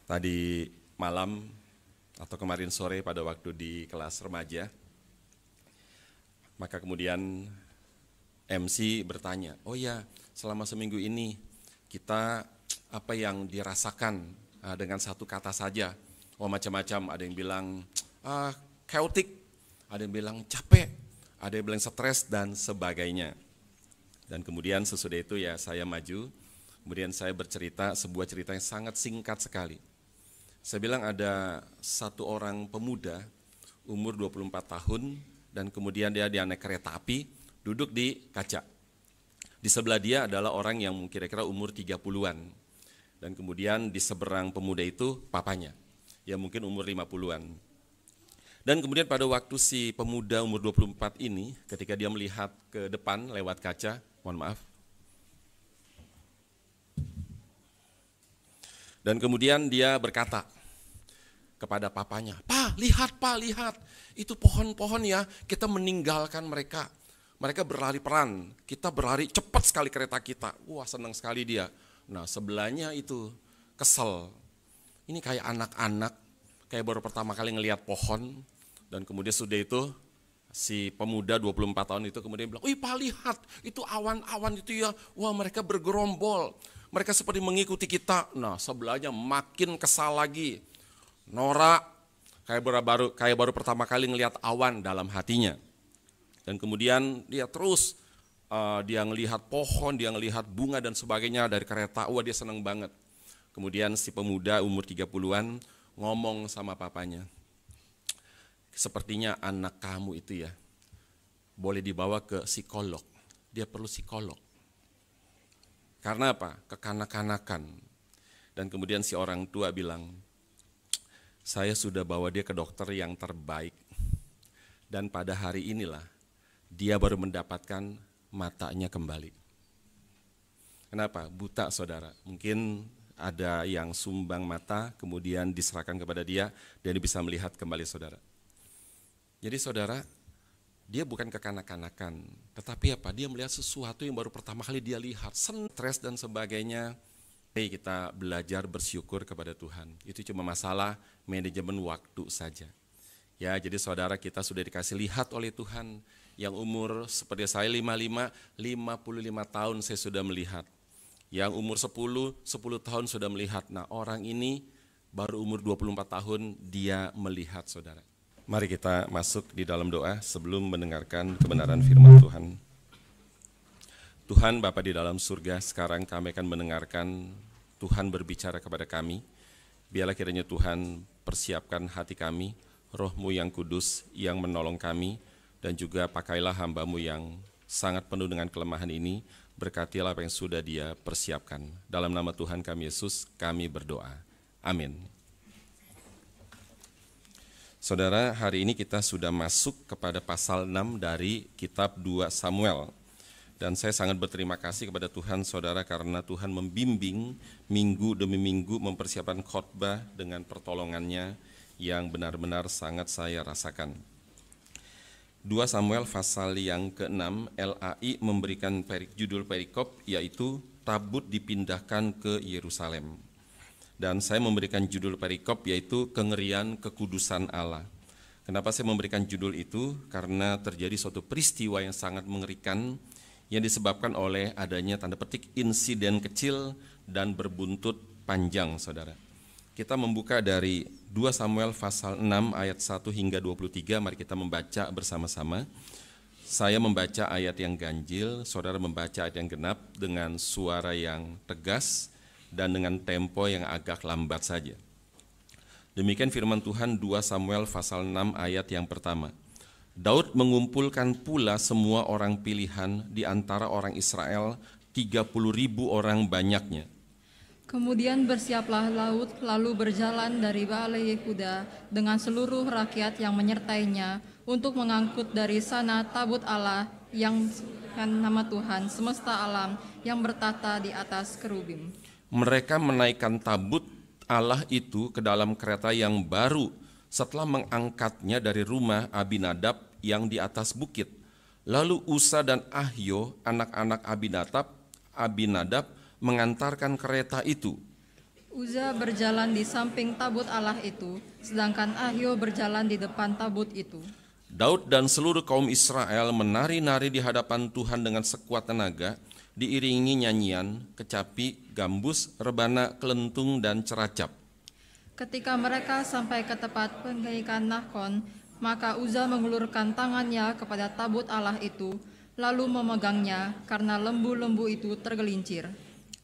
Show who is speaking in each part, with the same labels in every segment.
Speaker 1: Tadi malam atau kemarin sore pada waktu di kelas remaja, maka kemudian MC bertanya, oh ya selama seminggu ini kita apa yang dirasakan dengan satu kata saja. Oh macam-macam, ada yang bilang chaotic, ada yang bilang capek, ada yang bilang stres dan sebagainya. Dan kemudian sesudah itu ya saya maju, kemudian saya bercerita sebuah cerita yang sangat singkat sekali. Saya bilang ada satu orang pemuda umur 24 tahun dan kemudian dia naik kereta api, duduk di kaca. Di sebelah dia adalah orang yang kira-kira umur 30-an. Dan kemudian di seberang pemuda itu papanya, yang mungkin umur 50-an. Dan kemudian pada waktu si pemuda umur 24 ini, ketika dia melihat ke depan lewat kaca, mohon maaf. Dan kemudian dia berkata kepada papanya, Pak, lihat, itu pohon-pohon ya, kita meninggalkan mereka. Mereka berlari peran, kita berlari cepat sekali kereta kita. Wah senang sekali dia. Nah sebelahnya itu kesel. Ini kayak anak-anak, kayak baru pertama kali ngelihat pohon. Dan kemudian sudah itu si pemuda 24 tahun itu kemudian bilang, wih Pak lihat, itu awan-awan itu ya, wah mereka bergerombol. Mereka seperti mengikuti kita. Nah sebelahnya makin kesal lagi. Norak, kayak baru pertama kali ngelihat awan dalam hatinya. Dan kemudian dia terus, dia ngelihat pohon, dia ngelihat bunga dan sebagainya dari kereta, wah dia senang banget. Kemudian si pemuda umur 30-an ngomong sama papanya, sepertinya anak kamu itu ya, boleh dibawa ke psikolog, dia perlu psikolog. Karena apa? Kekanak-kanakan. Dan kemudian si orang tua bilang, saya sudah bawa dia ke dokter yang terbaik. Dan pada hari inilah, dia baru mendapatkan matanya kembali. Kenapa? Buta saudara. Mungkin ada yang sumbang mata, kemudian diserahkan kepada dia, dan dia bisa melihat kembali saudara. Jadi saudara, dia bukan kekanak-kanakan, tetapi apa? Dia melihat sesuatu yang baru pertama kali dia lihat, stres dan sebagainya. Kita belajar bersyukur kepada Tuhan. Itu cuma masalah manajemen waktu saja. Ya, jadi saudara kita sudah dikasih lihat oleh Tuhan. Yang umur seperti saya 55 tahun saya sudah melihat. Yang umur 10 tahun sudah melihat. Nah, orang ini baru umur 24 tahun dia melihat saudara. Mari kita masuk di dalam doa sebelum mendengarkan kebenaran firman Tuhan. Tuhan Bapa di dalam surga, sekarang kami akan mendengarkan Tuhan berbicara kepada kami. Biarlah kiranya Tuhan persiapkan hati kami, Roh-Mu yang kudus yang menolong kami, dan juga pakailah hamba-Mu yang sangat penuh dengan kelemahan ini, berkatilah apa yang sudah Dia persiapkan. Dalam nama Tuhan kami Yesus, kami berdoa. Amin. Saudara, hari ini kita sudah masuk kepada pasal 6 dari kitab 2 Samuel. Dan saya sangat berterima kasih kepada Tuhan, saudara, karena Tuhan membimbing minggu demi minggu mempersiapkan khotbah dengan pertolongannya yang benar-benar sangat saya rasakan. 2 Samuel pasal yang ke-6, LAI memberikan judul perikop yaitu tabut dipindahkan ke Yerusalem. Dan saya memberikan judul perikop yaitu kengerian kekudusan Allah. Kenapa saya memberikan judul itu? Karena terjadi suatu peristiwa yang sangat mengerikan yang disebabkan oleh adanya tanda petik insiden kecil dan berbuntut panjang, saudara. Kita membuka dari 2 Samuel pasal 6 ayat 1 hingga 23, mari kita membaca bersama-sama. Saya membaca ayat yang ganjil, saudara membaca ayat yang genap dengan suara yang tegas dan dengan tempo yang agak lambat saja. Demikian firman Tuhan 2 Samuel pasal 6 ayat yang pertama. Daud mengumpulkan pula semua orang pilihan di antara orang Israel, 30.000 orang banyaknya.
Speaker 2: Kemudian bersiaplah Daud lalu berjalan dari Baale Yehuda dengan seluruh rakyat yang menyertainya untuk mengangkut dari sana tabut Allah yang nama Tuhan semesta alam yang bertata di atas kerubim.
Speaker 1: Mereka menaikkan tabut Allah itu ke dalam kereta yang baru setelah mengangkatnya dari rumah Abinadab yang di atas bukit. Lalu Usa dan Ahyo, anak-anak Abinadab, mengantarkan kereta itu.
Speaker 2: Uza berjalan di samping tabut Allah itu, sedangkan Ahio berjalan di depan tabut itu.
Speaker 1: Daud dan seluruh kaum Israel menari-nari di hadapan Tuhan dengan sekuat tenaga, diiringi nyanyian, kecapi, gambus, rebana, kelentung, dan ceracap.
Speaker 2: Ketika mereka sampai ke tempat penggaikan Nahkon, maka Uza mengulurkan tangannya kepada tabut Allah itu, lalu memegangnya karena lembu-lembu itu tergelincir.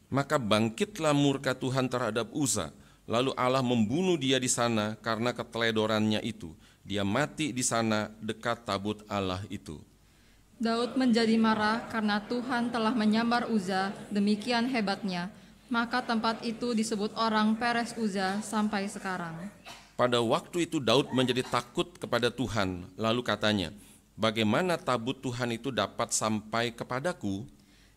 Speaker 1: Maka bangkitlah murka Tuhan terhadap Uza, lalu Allah membunuh dia di sana karena keteledorannya itu. Dia mati di sana dekat tabut Allah itu.
Speaker 2: Daud menjadi marah karena Tuhan telah menyambar Uza, demikian hebatnya. Maka tempat itu disebut orang Peres Uza sampai sekarang.
Speaker 1: Pada waktu itu Daud menjadi takut kepada Tuhan, lalu katanya, bagaimana tabut Tuhan itu dapat sampai kepadaku?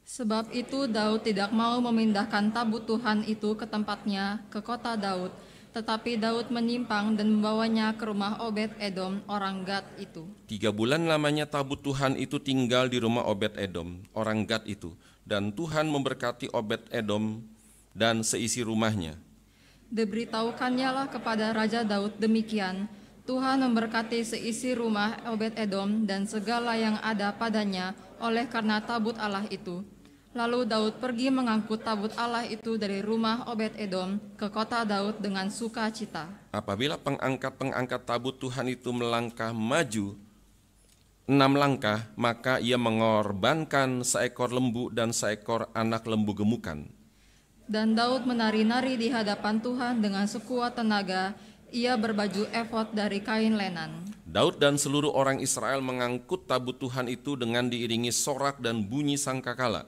Speaker 2: Sebab itu Daud tidak mau memindahkan tabut Tuhan itu ke tempatnya, ke kota Daud. Tetapi Daud menyimpang dan membawanya ke rumah Obed-Edom, orang Gad itu.
Speaker 1: 3 bulan lamanya tabut Tuhan itu tinggal di rumah Obed-Edom, orang Gad itu. Dan Tuhan memberkati Obed-Edom dan seisi rumahnya.
Speaker 2: Diberitahukannya lah kepada Raja Daud demikian, Tuhan memberkati seisi rumah Obed-Edom dan segala yang ada padanya oleh karena tabut Allah itu. Lalu Daud pergi mengangkut tabut Allah itu dari rumah Obed-Edom ke kota Daud dengan sukacita.
Speaker 1: Apabila pengangkat-pengangkat tabut Tuhan itu melangkah maju 6 langkah, maka ia mengorbankan seekor lembu dan seekor anak lembu gemukan.
Speaker 2: Dan Daud menari-nari di hadapan Tuhan dengan sekuat tenaga, ia berbaju efod dari kain lenan.
Speaker 1: Daud dan seluruh orang Israel mengangkut tabut Tuhan itu dengan diiringi sorak dan bunyi sangkakala.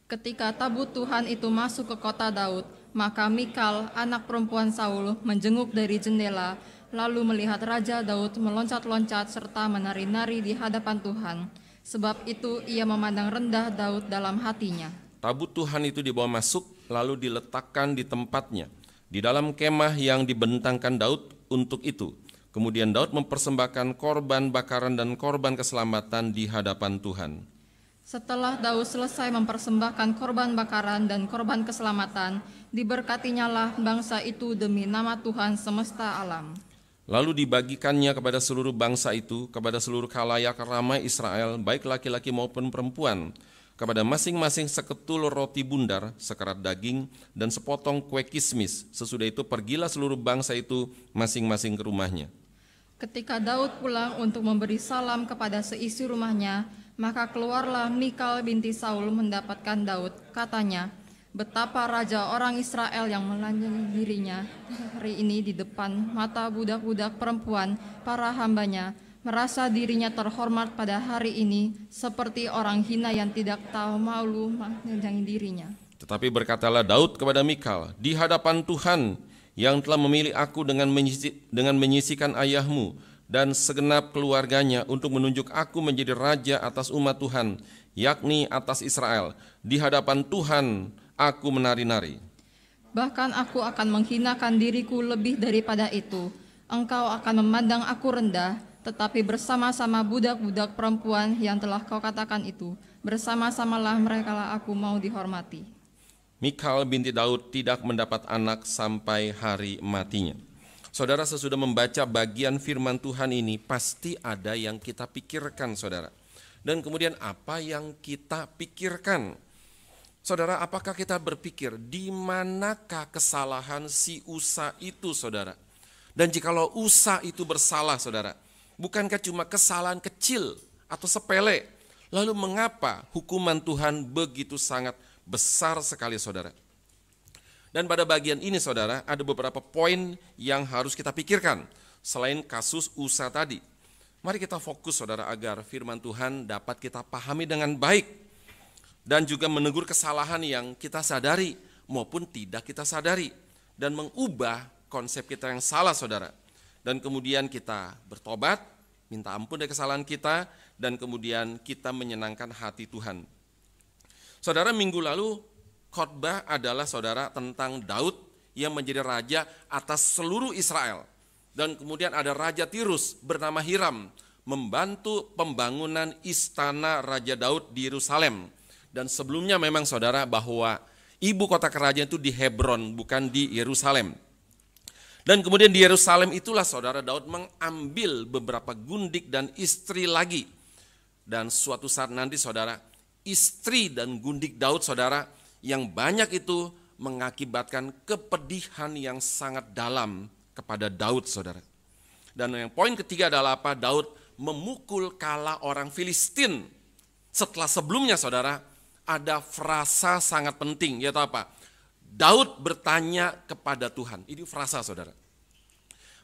Speaker 2: Ketika tabut Tuhan itu masuk ke kota Daud, maka Mikal, anak perempuan Saul, menjenguk dari jendela, lalu melihat Raja Daud meloncat-loncat serta menari-nari di hadapan Tuhan. Sebab itu ia memandang rendah Daud dalam hatinya.
Speaker 1: Tabut Tuhan itu dibawa masuk, lalu diletakkan di tempatnya, di dalam kemah yang dibentangkan Daud untuk itu. Kemudian Daud mempersembahkan korban bakaran dan korban keselamatan di hadapan Tuhan.
Speaker 2: Setelah Daud selesai mempersembahkan korban bakaran dan korban keselamatan, diberkatinyalah bangsa itu demi nama Tuhan semesta alam.
Speaker 1: Lalu dibagikannya kepada seluruh bangsa itu, kepada seluruh khalayak ramai Israel, baik laki-laki maupun perempuan, kepada masing-masing seketul roti bundar, sekerat daging, dan sepotong kue kismis. Sesudah itu pergilah seluruh bangsa itu masing-masing ke rumahnya.
Speaker 2: Ketika Daud pulang untuk memberi salam kepada seisi rumahnya, maka keluarlah Mikal binti Saul mendapatkan Daud. Katanya, betapa raja orang Israel yang melanjangi dirinya hari ini di depan mata budak-budak perempuan, para hambanya, merasa dirinya terhormat pada hari ini, seperti orang hina yang tidak tahu malu melanjangi dirinya.
Speaker 1: Tetapi berkatalah Daud kepada Mikal, di hadapan Tuhan yang telah memilih aku dengan menyisikan ayahmu dan segenap keluarganya untuk menunjuk aku menjadi raja atas umat Tuhan, yakni atas Israel. Di hadapan Tuhan aku menari-nari.
Speaker 2: Bahkan aku akan menghinakan diriku lebih daripada itu. Engkau akan memandang aku rendah, tetapi bersama-sama budak-budak perempuan yang telah kau katakan itu, bersama-samalah merekalah aku mau dihormati.
Speaker 1: Mikal binti Daud tidak mendapat anak sampai hari matinya. Saudara, sesudah membaca bagian firman Tuhan ini, pasti ada yang kita pikirkan, saudara. Dan kemudian apa yang kita pikirkan? Saudara, apakah kita berpikir di manakah kesalahan si Usa itu, saudara? Dan jikalau Usa itu bersalah, saudara, bukankah cuma kesalahan kecil atau sepele? Lalu mengapa hukuman Tuhan begitu sangat besar sekali, saudara? Dan pada bagian ini, saudara, ada beberapa poin yang harus kita pikirkan selain kasus Usa tadi. Mari kita fokus, saudara, agar firman Tuhan dapat kita pahami dengan baik dan juga menegur kesalahan yang kita sadari maupun tidak kita sadari dan mengubah konsep kita yang salah, saudara. Dan kemudian kita bertobat, minta ampun dari kesalahan kita, dan kemudian kita menyenangkan hati Tuhan. Saudara, minggu lalu khotbah adalah, saudara, tentang Daud yang menjadi raja atas seluruh Israel. Dan kemudian ada Raja Tirus bernama Hiram membantu pembangunan istana Raja Daud di Yerusalem. Dan sebelumnya memang, saudara, bahwa Ibu kota kerajaan itu di Hebron, bukan di Yerusalem. Dan kemudian di Yerusalem itulah saudara Daud mengambil beberapa gundik dan istri lagi. Dan suatu saat nanti saudara, istri dan gundik Daud saudara yang banyak itu mengakibatkan kepedihan yang sangat dalam kepada Daud saudara. Dan yang poin ketiga adalah apa? Daud memukul kala orang Filistin. Setelah sebelumnya saudara, ada frasa sangat penting, yaitu apa? Daud bertanya kepada Tuhan. Ini frasa saudara.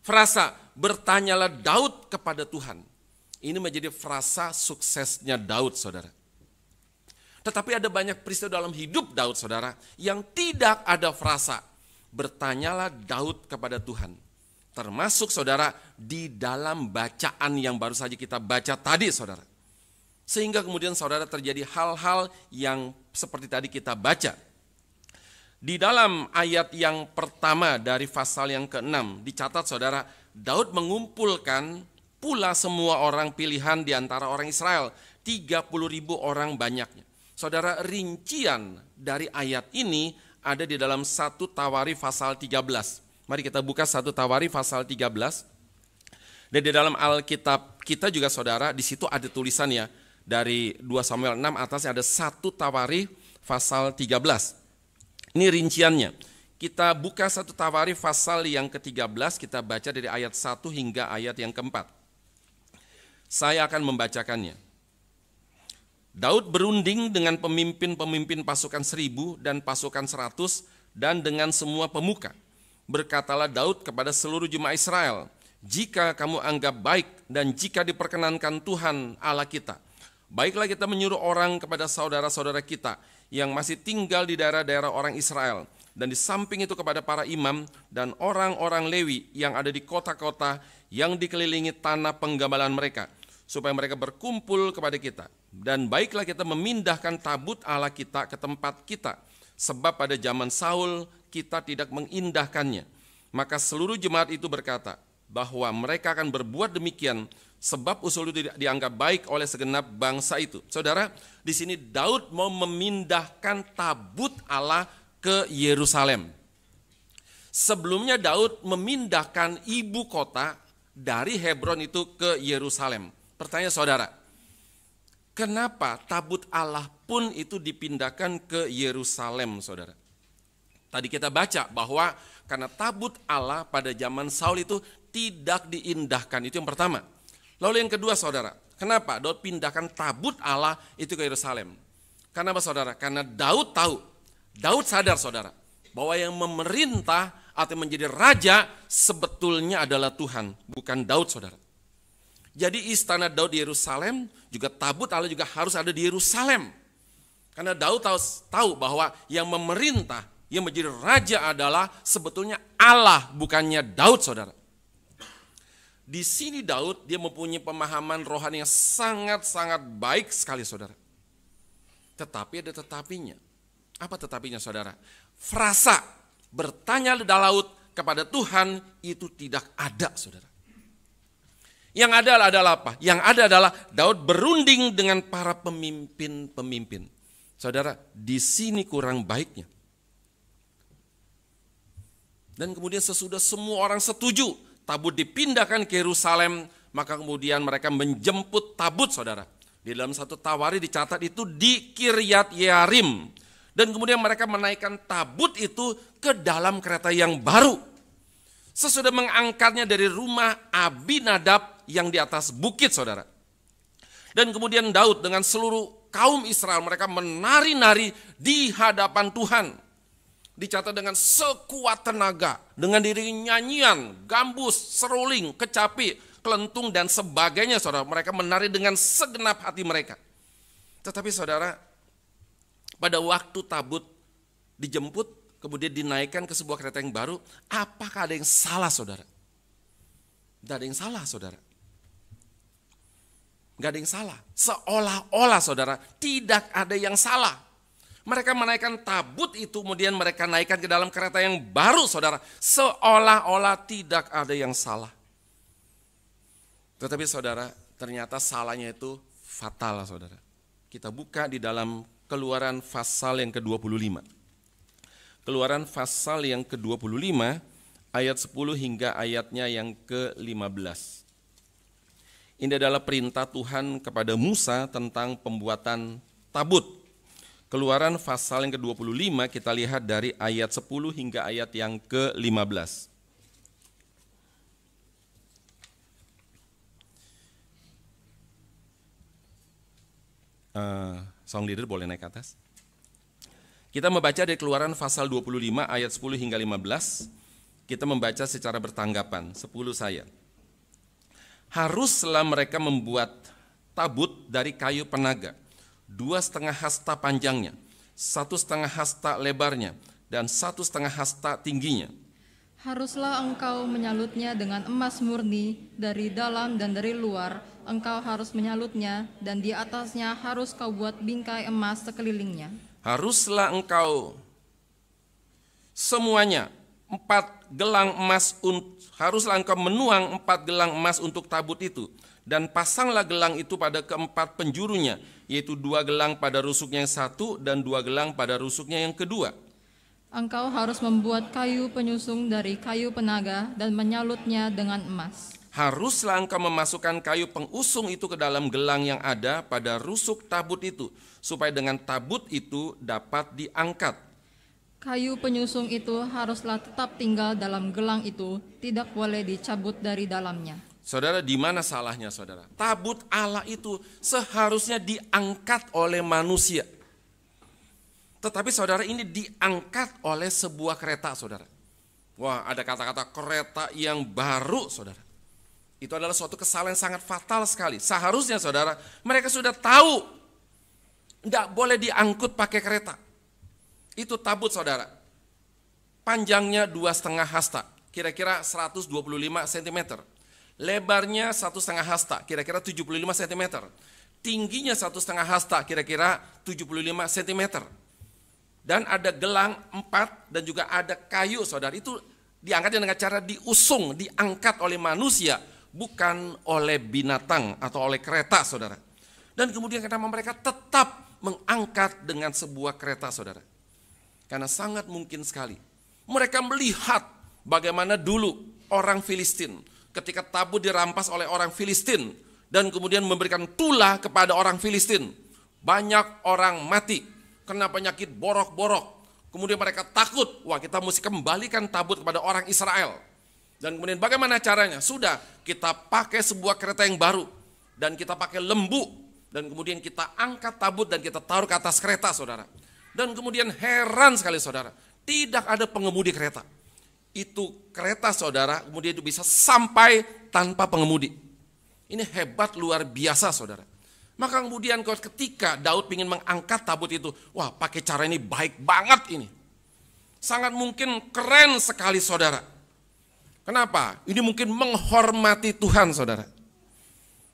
Speaker 1: Frasa, bertanyalah Daud kepada Tuhan. Ini menjadi frasa suksesnya Daud saudara. Tetapi ada banyak peristiwa dalam hidup Daud saudara yang tidak ada frasa. Bertanyalah Daud kepada Tuhan. Termasuk saudara di dalam bacaan yang baru saja kita baca tadi saudara. Sehingga kemudian saudara terjadi hal-hal yang seperti tadi kita baca. Di dalam ayat yang pertama dari pasal yang ke-6 dicatat saudara, Daud mengumpulkan pula semua orang pilihan di antara orang Israel, 30.000 orang banyaknya. Saudara, rincian dari ayat ini ada di dalam 1 Tawarikh pasal 13. Mari kita buka 1 Tawarikh pasal 13. Dan di dalam Alkitab kita juga saudara, di situ ada tulisannya dari 2 Samuel 6 atasnya ada 1 Tawarikh pasal 13. Ini rinciannya. Kita buka 1 Tawarikh pasal yang ke-13, kita baca dari ayat 1 hingga ayat yang ke-4. Saya akan membacakannya. Daud berunding dengan pemimpin-pemimpin pasukan 1000 dan pasukan 100 dan dengan semua pemuka. Berkatalah Daud kepada seluruh jemaah Israel, jika kamu anggap baik dan jika diperkenankan Tuhan Allah kita, baiklah kita menyuruh orang kepada saudara-saudara kita yang masih tinggal di daerah-daerah orang Israel, dan di samping itu kepada para imam dan orang-orang Lewi yang ada di kota-kota yang dikelilingi tanah penggembalaan mereka, supaya mereka berkumpul kepada kita. Dan baiklah kita memindahkan tabut Allah kita ke tempat kita, sebab pada zaman Saul kita tidak mengindahkannya. Maka seluruh jemaat itu berkata bahwa mereka akan berbuat demikian, sebab usul itu dianggap baik oleh segenap bangsa itu. Saudara, di sini Daud mau memindahkan tabut Allah ke Yerusalem. Sebelumnya Daud memindahkan ibu kota dari Hebron itu ke Yerusalem. Pertanyaan saudara, kenapa tabut Allah pun itu dipindahkan ke Yerusalem saudara? Tadi kita baca bahwa karena tabut Allah pada zaman Saul itu tidak diindahkan, itu yang pertama. Lalu yang kedua saudara, kenapa Daud pindahkan tabut Allah itu ke Yerusalem? Kenapa saudara? Karena Daud tahu, Daud sadar saudara, bahwa yang memerintah atau menjadi raja sebetulnya adalah Tuhan, bukan Daud saudara. Jadi istana Daud di Yerusalem, juga tabut Allah juga harus ada di Yerusalem. Karena Daud tahu bahwa yang memerintah, yang menjadi raja adalah sebetulnya Allah, bukannya Daud saudara. Di sini Daud dia mempunyai pemahaman rohani yang sangat-sangat baik sekali saudara. Tetapi ada tetapinya. Apa tetapinya saudara? Frasa bertanya Daud kepada Tuhan itu tidak ada saudara. Yang ada adalah apa? Yang ada adalah Daud berunding dengan para pemimpin-pemimpin. Saudara, di sini kurang baiknya. Dan kemudian sesudah semua orang setuju tabut dipindahkan ke Yerusalem, maka kemudian mereka menjemput tabut saudara. Di dalam 1 Tawarikh dicatat itu di Kiryat Yearim. Dan kemudian mereka menaikkan tabut itu ke dalam kereta yang baru. Sesudah mengangkatnya dari rumah Abinadab yang di atas bukit saudara. Dan kemudian Daud dengan seluruh kaum Israel mereka menari-nari di hadapan Tuhan. Dicatat dengan sekuat tenaga, dengan diiringi nyanyian, gambus, seruling, kecapi, kelentung dan sebagainya saudara. Mereka menari dengan segenap hati mereka. Tetapi saudara, pada waktu tabut dijemput, kemudian dinaikkan ke sebuah kereta yang baru, apakah ada yang salah saudara? Tidak ada yang salah saudara. Tidak ada yang salah. Seolah-olah saudara, tidak ada yang salah. Mereka menaikkan tabut itu, kemudian mereka naikkan ke dalam kereta yang baru saudara. Seolah-olah tidak ada yang salah. Tetapi saudara, ternyata salahnya itu fatal saudara. Kita buka di dalam Keluaran pasal yang ke-25. Keluaran pasal yang ke-25 ayat 10 hingga ayatnya yang ke-15. Ini adalah perintah Tuhan kepada Musa tentang pembuatan tabut. Keluaran pasal yang ke-25 kita lihat dari ayat 10 hingga ayat yang ke-15. Song leader boleh naik ke atas. Kita membaca dari Keluaran pasal 25 ayat 10 hingga 15. Kita membaca secara bertanggapan, 10 saya. Haruslah mereka membuat tabut dari kayu penaga, 2,5 hasta panjangnya, 1,5 hasta lebarnya, dan 1,5 hasta tingginya.
Speaker 2: Haruslah engkau menyalutnya dengan emas murni dari dalam dan dari luar. Engkau harus menyalutnya, dan di atasnya harus kau buat bingkai emas sekelilingnya.
Speaker 1: Haruslah engkau semuanya 4 gelang emas, haruslah engkau menuang 4 gelang emas untuk tabut itu, dan pasanglah gelang itu pada keempat penjurunya, yaitu 2 gelang pada rusuknya yang satu dan 2 gelang pada rusuknya yang kedua.
Speaker 2: Engkau harus membuat kayu penyusung dari kayu penaga dan menyalutnya dengan emas.
Speaker 1: Haruslah engkau memasukkan kayu pengusung itu ke dalam gelang yang ada pada rusuk tabut itu, supaya dengan tabut itu dapat diangkat.
Speaker 2: Kayu penyusung itu haruslah tetap tinggal dalam gelang itu, tidak boleh dicabut dari dalamnya.
Speaker 1: Saudara, di mana salahnya saudara? Tabut Allah itu seharusnya diangkat oleh manusia. Tetapi saudara, ini diangkat oleh sebuah kereta saudara. Wah, ada kata-kata kereta yang baru saudara. Itu adalah suatu kesalahan yang sangat fatal sekali. Seharusnya saudara, mereka sudah tahu tidak boleh diangkut pakai kereta. Itu tabut saudara. Panjangnya 2,5 hasta, kira-kira 125 cm. Lebarnya 1,5 hasta, kira-kira 75 cm. Tingginya 1,5 hasta, kira-kira 75 cm. Dan ada gelang 4 dan juga ada kayu saudara. Itu diangkat dengan cara diusung, diangkat oleh manusia, bukan oleh binatang atau oleh kereta saudara. Dan kemudian kenapa mereka tetap mengangkat dengan sebuah kereta saudara? Karena sangat mungkin sekali mereka melihat bagaimana dulu orang Filistin ketika tabut dirampas oleh orang Filistin dan kemudian memberikan tulah kepada orang Filistin. Banyak orang mati kena penyakit borok-borok. Kemudian mereka takut, wah kita mesti kembalikan tabut kepada orang Israel. Dan kemudian bagaimana caranya? Sudah, kita pakai sebuah kereta yang baru dan kita pakai lembu dan kemudian kita angkat tabut dan kita taruh ke atas kereta saudara. Dan kemudian heran sekali saudara, tidak ada pengemudi kereta. Itu kereta saudara kemudian itu bisa sampai tanpa pengemudi. Ini hebat luar biasa saudara. Maka kemudian ketika Daud ingin mengangkat tabut itu, wah pakai cara ini baik banget ini. Sangat mungkin keren sekali saudara. Kenapa? Ini mungkin menghormati Tuhan saudara.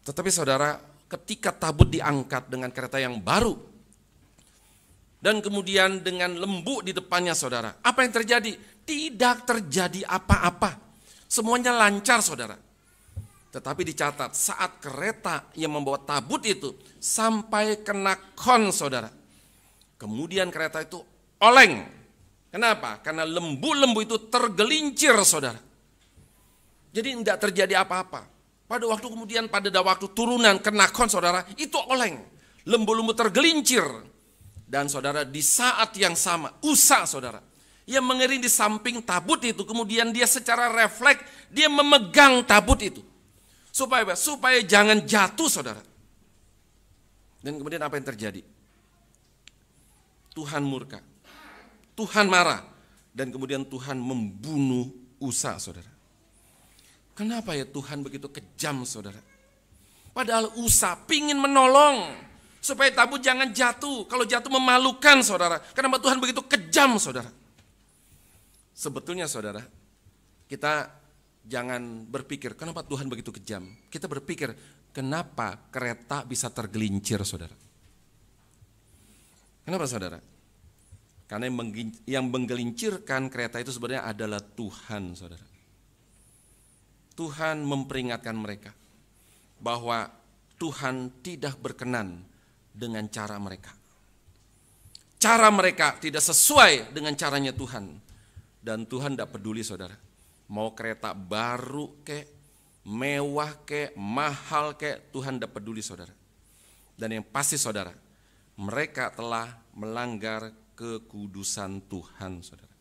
Speaker 1: Tetapi saudara, ketika tabut diangkat dengan kereta yang baru, dan kemudian dengan lembu di depannya saudara, apa yang terjadi? Tidak terjadi apa-apa. Semuanya lancar saudara. Tetapi dicatat saat kereta yang membawa tabut itu sampai kena kon saudara, kemudian kereta itu oleng. Kenapa? Karena lembu-lembu itu tergelincir saudara. Jadi tidak terjadi apa-apa. Pada waktu kemudian pada waktu turunan kena kon saudara, itu oleng. Lembu-lembu tergelincir. Dan saudara, di saat yang sama Usa saudara yang mengiring di samping tabut itu, kemudian dia secara refleks dia memegang tabut itu. Supaya jangan jatuh saudara. Dan kemudian apa yang terjadi? Tuhan murka. Tuhan marah. Dan kemudian Tuhan membunuh Usa saudara. Kenapa ya Tuhan begitu kejam saudara? Padahal Usa pingin menolong supaya tabut jangan jatuh. Kalau jatuh memalukan saudara. Kenapa Tuhan begitu kejam saudara? Sebetulnya saudara, kita jangan berpikir kenapa Tuhan begitu kejam. Kita berpikir kenapa kereta bisa tergelincir saudara. Kenapa saudara? Karena yang menggelincirkan kereta itu sebenarnya adalah Tuhan saudara. Tuhan memperingatkan mereka bahwa Tuhan tidak berkenan dengan cara mereka. cara mereka tidak sesuai dengan caranya Tuhan. Dan Tuhan tidak peduli saudara. Mau kereta baru kek, mewah kek, mahal kek, Tuhan tidak peduli saudara. Dan yang pasti saudara, mereka telah melanggar kekudusan Tuhan saudara.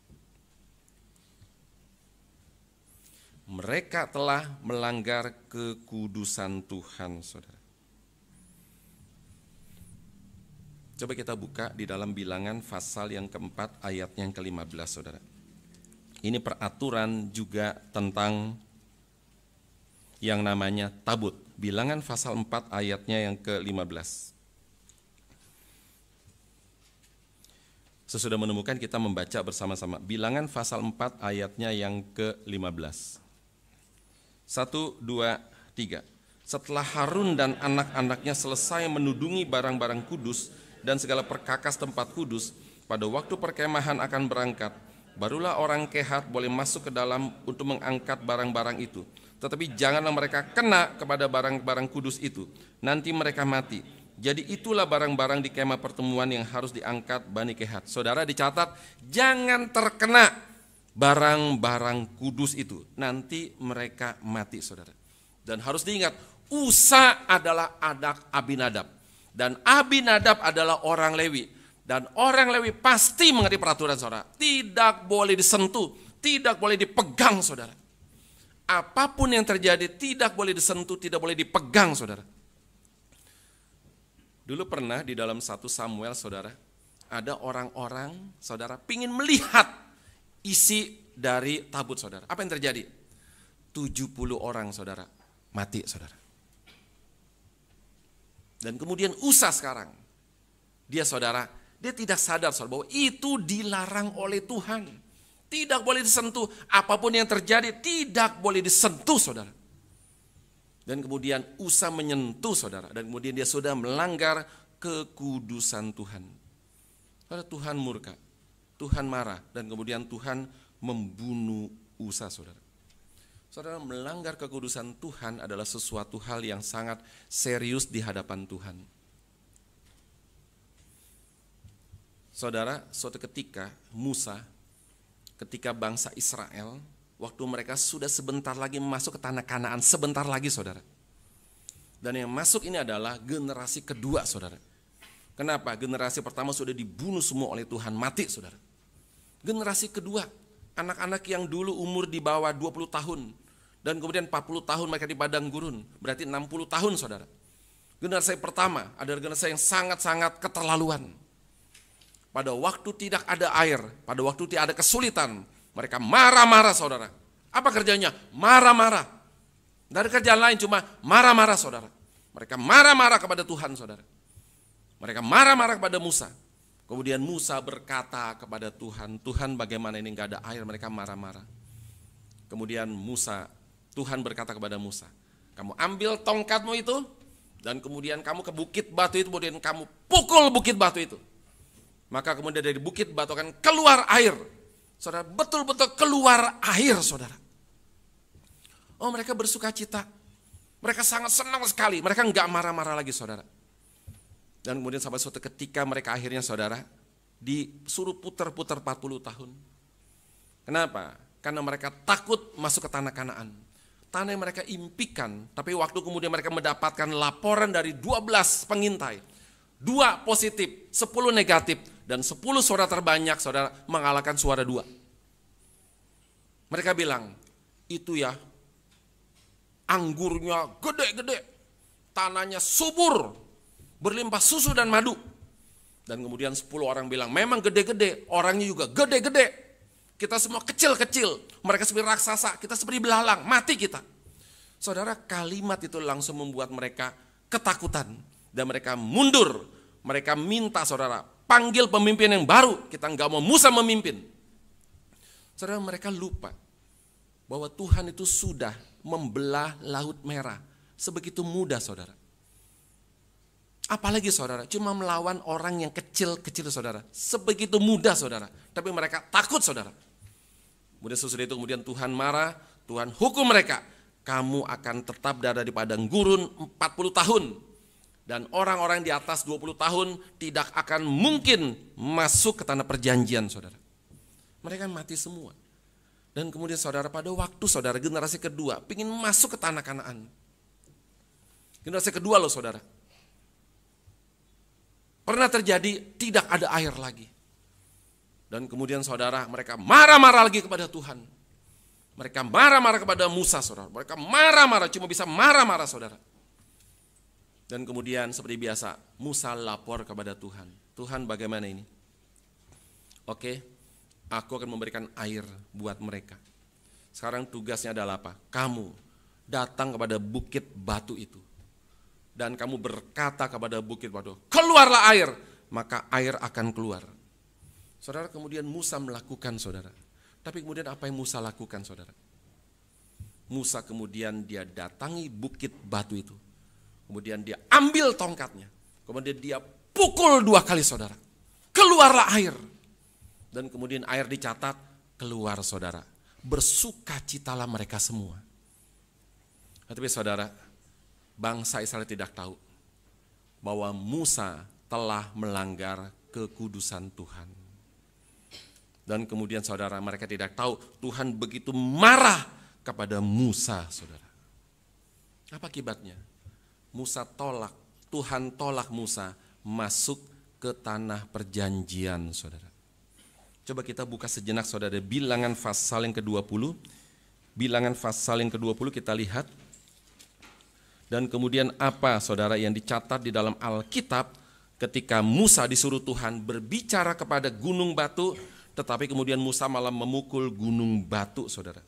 Speaker 1: Mereka telah melanggar kekudusan Tuhan, saudara. Coba kita buka di dalam Bilangan pasal yang keempat ayatnya yang ke-15, saudara. Ini peraturan juga tentang yang namanya tabut. Bilangan pasal 4 ayatnya yang ke-15. Sesudah menemukan kita membaca bersama-sama. Bilangan pasal 4 ayatnya yang ke-15. 1, 2, 3. Setelah Harun dan anak-anaknya selesai menudungi barang-barang kudus dan segala perkakas tempat kudus, pada waktu perkemahan akan berangkat, barulah orang Kehat boleh masuk ke dalam untuk mengangkat barang-barang itu. Tetapi janganlah mereka kena kepada barang-barang kudus itu, nanti mereka mati. Jadi itulah barang-barang di kemah pertemuan yang harus diangkat Bani Kehat. Saudara dicatat, jangan terkena barang-barang kudus itu, nanti mereka mati saudara. Dan harus diingat, Usa adalah anak Abinadab, dan Abinadab adalah orang Lewi, dan orang Lewi pasti mengerti peraturan saudara, tidak boleh disentuh, tidak boleh dipegang saudara. Apapun yang terjadi tidak boleh disentuh, tidak boleh dipegang saudara. Dulu pernah di dalam 1 Samuel saudara, ada orang-orang saudara pingin melihat isi dari tabut saudara. Apa yang terjadi? 70 orang saudara mati saudara. Dan kemudian Usa sekarang, dia saudara, dia tidak sadar saudara bahwa itu dilarang oleh Tuhan. Tidak boleh disentuh, apapun yang terjadi tidak boleh disentuh saudara. Dan kemudian Usa menyentuh saudara, dan kemudian dia sudah melanggar kekudusan Tuhan. Saudara, Tuhan murka. Tuhan marah dan kemudian Tuhan membunuh Usa saudara. Saudara, melanggar kekudusan Tuhan adalah sesuatu hal yang sangat serius di hadapan Tuhan. Saudara, suatu ketika Musa, ketika bangsa Israel, waktu mereka sudah sebentar lagi masuk ke tanah Kanaan, sebentar lagi saudara. Dan yang masuk ini adalah generasi kedua saudara. Kenapa? Generasi pertama sudah dibunuh semua oleh Tuhan, mati saudara. Generasi kedua, anak-anak yang dulu umur di bawah 20 tahun, dan kemudian 40 tahun mereka di padang gurun, berarti 60 tahun saudara. Generasi pertama adalah generasi yang sangat-sangat keterlaluan. Pada waktu tidak ada air, pada waktu tidak ada kesulitan, mereka marah-marah saudara. Apa kerjanya? Marah-marah. Tidak ada kerjaan lain, cuma marah-marah saudara. Mereka marah-marah kepada Tuhan saudara. Mereka marah-marah kepada Musa. Kemudian Musa berkata kepada Tuhan, Tuhan bagaimana ini enggak ada air, mereka marah-marah. Kemudian Tuhan berkata kepada Musa, kamu ambil tongkatmu itu, dan kemudian kamu ke bukit batu itu, kemudian kamu pukul bukit batu itu. Maka kemudian dari bukit batu akan keluar air. Saudara, betul-betul keluar air saudara. Oh, mereka bersuka cita. Mereka sangat senang sekali, mereka enggak marah-marah lagi saudara. Dan kemudian sampai suatu ketika mereka akhirnya saudara disuruh putar-putar 40 tahun. Kenapa? Karena mereka takut masuk ke tanah Kanaan. Tanah yang mereka impikan, tapi waktu kemudian mereka mendapatkan laporan dari 12 pengintai. 2 positif, 10 negatif, dan 10 suara terbanyak saudara mengalahkan suara 2. Mereka bilang, itu ya anggurnya gede-gede, tanahnya subur, berlimpah susu dan madu. Dan kemudian 10 orang bilang, memang gede-gede, orangnya juga gede-gede. Kita semua kecil-kecil, mereka seperti raksasa, kita seperti belalang, mati kita. Saudara, kalimat itu langsung membuat mereka ketakutan. Dan mereka mundur, mereka minta saudara, panggil pemimpin yang baru, kita enggak mau Musa memimpin. Saudara, mereka lupa bahwa Tuhan itu sudah membelah Laut Merah sebegitu mudah saudara. Apalagi saudara, cuma melawan orang yang kecil-kecil saudara. Sebegitu mudah saudara, tapi mereka takut saudara. Kemudian sesudah itu kemudian Tuhan marah, Tuhan hukum mereka. Kamu akan tetap berada di padang gurun 40 tahun. Dan orang-orang di atas 20 tahun tidak akan mungkin masuk ke tanah perjanjian, saudara. Mereka mati semua. Dan kemudian saudara, pada waktu saudara generasi kedua ingin masuk ke tanah Kanaan. Generasi kedua loh saudara. Pernah terjadi tidak ada air lagi. Dan kemudian saudara, mereka marah-marah lagi kepada Tuhan. Mereka marah-marah kepada Musa, saudara. Mereka marah-marah, cuma bisa marah-marah, saudara. Dan kemudian seperti biasa, Musa lapor kepada Tuhan. Tuhan, bagaimana ini? Oke, aku akan memberikan air buat mereka. Sekarang tugasnya adalah apa? Kamu datang kepada bukit batu itu. Dan kamu berkata kepada bukit batu, keluarlah air. Maka air akan keluar. Saudara, kemudian Musa melakukan, saudara. Tapi kemudian apa yang Musa lakukan, saudara? Musa kemudian dia datangi bukit batu itu. Kemudian dia ambil tongkatnya. Kemudian dia pukul 2 kali, saudara. Keluarlah air. Dan kemudian air dicatat, keluar, saudara. Bersukacitalah mereka semua. Tapi saudara, bangsa Israel tidak tahu bahwa Musa telah melanggar kekudusan Tuhan. Dan kemudian saudara, mereka tidak tahu Tuhan begitu marah kepada Musa, saudara. Apa akibatnya? Tuhan tolak Musa masuk ke tanah perjanjian, saudara. Coba kita buka sejenak, saudara, Bilangan pasal yang ke-20. Bilangan pasal yang ke-20 kita lihat. Dan kemudian apa, saudara, yang dicatat di dalam Alkitab ketika Musa disuruh Tuhan berbicara kepada gunung batu, tetapi kemudian Musa malah memukul gunung batu, saudara.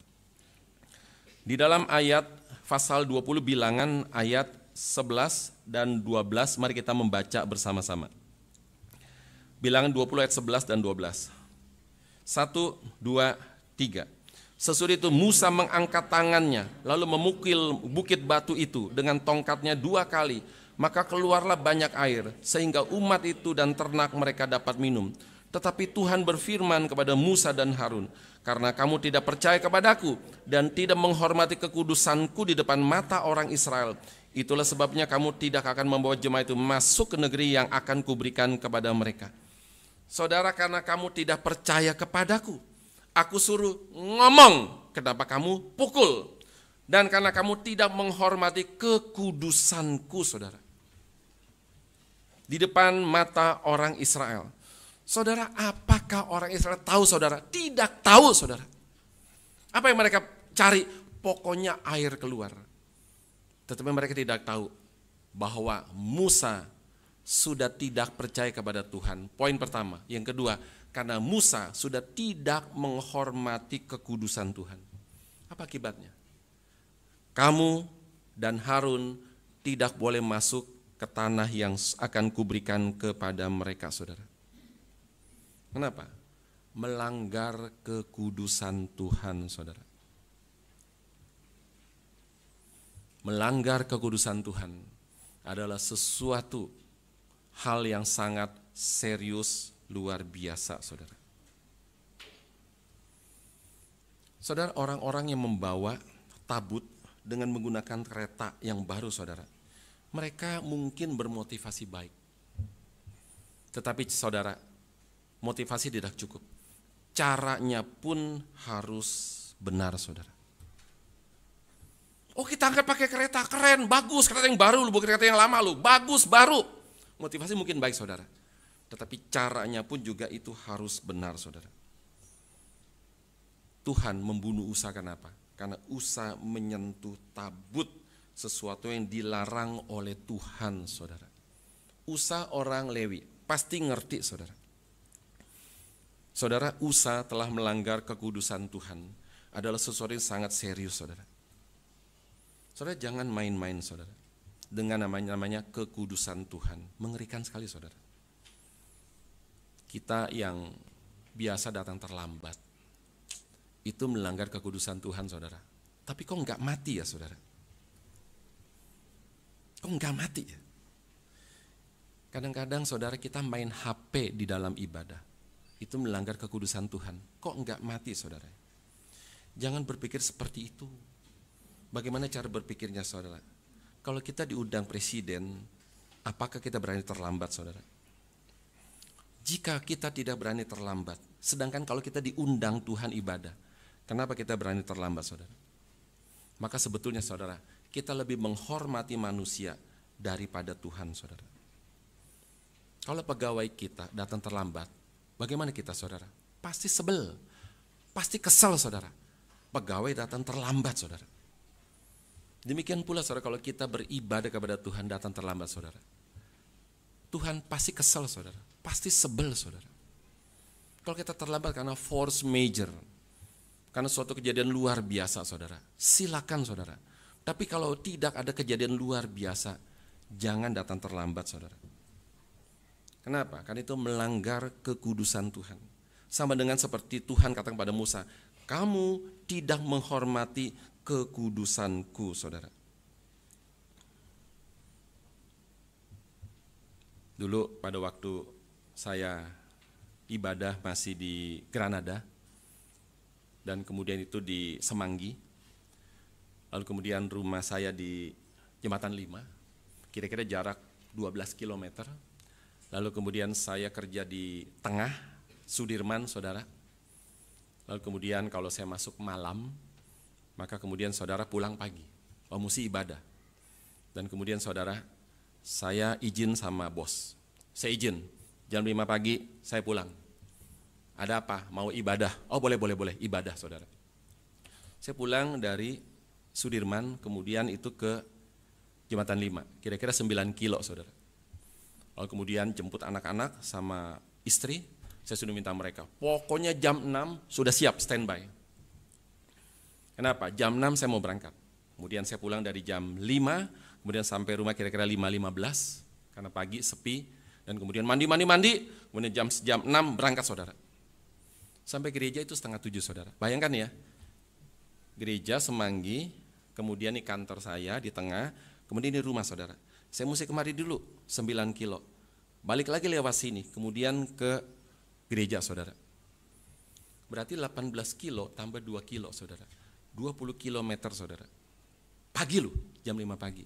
Speaker 1: Di dalam ayat pasal 20 Bilangan ayat 11 dan 12, mari kita membaca bersama-sama. Bilangan 20 ayat 11 dan 12. 1, 2, 3. Sesudah itu Musa mengangkat tangannya, lalu memukul bukit batu itu dengan tongkatnya 2 kali. Maka keluarlah banyak air, sehingga umat itu dan ternak mereka dapat minum. Tetapi Tuhan berfirman kepada Musa dan Harun, karena kamu tidak percaya kepadaku dan tidak menghormati kekudusanku di depan mata orang Israel, itulah sebabnya kamu tidak akan membawa jemaah itu masuk ke negeri yang akan kuberikan kepada mereka. Saudara, karena kamu tidak percaya kepadaku, aku suruh ngomong, kenapa kamu pukul? Dan karena kamu tidak menghormati kekudusanku, saudara, di depan mata orang Israel. Saudara, apakah orang Israel tahu, saudara? Tidak tahu, saudara. Apa yang mereka cari? Pokoknya air keluar. Tetapi mereka tidak tahu bahwa Musa sudah tidak percaya kepada Tuhan. Poin pertama. Yang kedua, karena Musa sudah tidak menghormati kekudusan Tuhan. Apa akibatnya? Kamu dan Harun tidak boleh masuk ke tanah yang akan kuberikan kepada mereka, saudara. Kenapa? Melanggar kekudusan Tuhan, saudara. Melanggar kekudusan Tuhan adalah sesuatu hal yang sangat serius, luar biasa, saudara. Saudara, orang-orang yang membawa tabut dengan menggunakan kereta yang baru, saudara, mereka mungkin bermotivasi baik. Tetapi saudara, motivasi tidak cukup. Caranya pun harus benar, saudara. Oh, kita angkat pakai kereta, keren, bagus, kereta yang baru, bukan kereta yang lama lu, bagus, baru. Motivasi mungkin baik, saudara. Tetapi caranya pun juga itu harus benar, saudara. Tuhan membunuh Usa kenapa? Karena Usa menyentuh tabut, sesuatu yang dilarang oleh Tuhan, saudara. Usa orang Lewi, pasti ngerti, saudara. Saudara, Usa telah melanggar kekudusan Tuhan. Adalah sesuatu yang sangat serius, saudara. Saudara, jangan main-main, saudara, dengan namanya kekudusan Tuhan. Mengerikan sekali, saudara. Kita yang biasa datang terlambat, itu melanggar kekudusan Tuhan, saudara. Tapi kok enggak mati ya, saudara? Kok enggak mati ya? Kadang-kadang, saudara, kita main HP di dalam ibadah. Itu melanggar kekudusan Tuhan. Kok enggak mati, saudara? Jangan berpikir seperti itu. Bagaimana cara berpikirnya, saudara? Kalau kita diundang presiden, apakah kita berani terlambat, saudara? Jika kita tidak berani terlambat, sedangkan kalau kita diundang Tuhan ibadah, kenapa kita berani terlambat, saudara? Maka sebetulnya, saudara, kita lebih menghormati manusia daripada Tuhan, saudara. Kalau pegawai kita datang terlambat, bagaimana kita, saudara? Pasti sebel, pasti kesal, saudara. Pegawai datang terlambat, saudara. Demikian pula, saudara, kalau kita beribadah kepada Tuhan datang terlambat, saudara. Tuhan pasti kesal, saudara. Pasti sebel, saudara. Kalau kita terlambat karena force major, karena suatu kejadian luar biasa, saudara, silakan, saudara. Tapi kalau tidak ada kejadian luar biasa, jangan datang terlambat, saudara. Kenapa? Karena itu melanggar kekudusan Tuhan. Sama dengan seperti Tuhan katakan pada Musa, kamu tidak menghormati kekudusanku, saudara. Dulu pada waktu saya ibadah masih di Granada, dan kemudian itu di Semanggi, lalu kemudian rumah saya di Jembatan 5, kira-kira jarak 12 km. Lalu kemudian saya kerja di tengah Sudirman, saudara. Lalu kemudian kalau saya masuk malam, maka kemudian saudara pulang pagi, mesti ibadah. Dan kemudian saudara, saya izin sama bos, saya izin jam 5 pagi saya pulang. Ada apa? Mau ibadah? Oh boleh, ibadah, saudara. Saya pulang dari Sudirman, kemudian itu ke Jembatan 5, kira-kira 9 kilo, saudara. Lalu kemudian jemput anak-anak sama istri, saya sudah minta mereka, pokoknya jam 6 sudah siap standby. Kenapa? Jam 6 saya mau berangkat. Kemudian saya pulang dari jam 5, kemudian sampai rumah kira-kira 5.15, karena pagi sepi, dan kemudian mandi, kemudian jam 6 berangkat, saudara. Sampai gereja itu 6:30, saudara. Bayangkan ya, gereja Semanggi, kemudian di kantor saya di tengah, kemudian di rumah, saudara. Saya mesti kemari dulu 9 kilo, balik lagi lewat sini, kemudian ke gereja, saudara. Berarti 18 kilo tambah 2 kilo, saudara. 20 kilometer, saudara. Pagi loh, jam 5 pagi.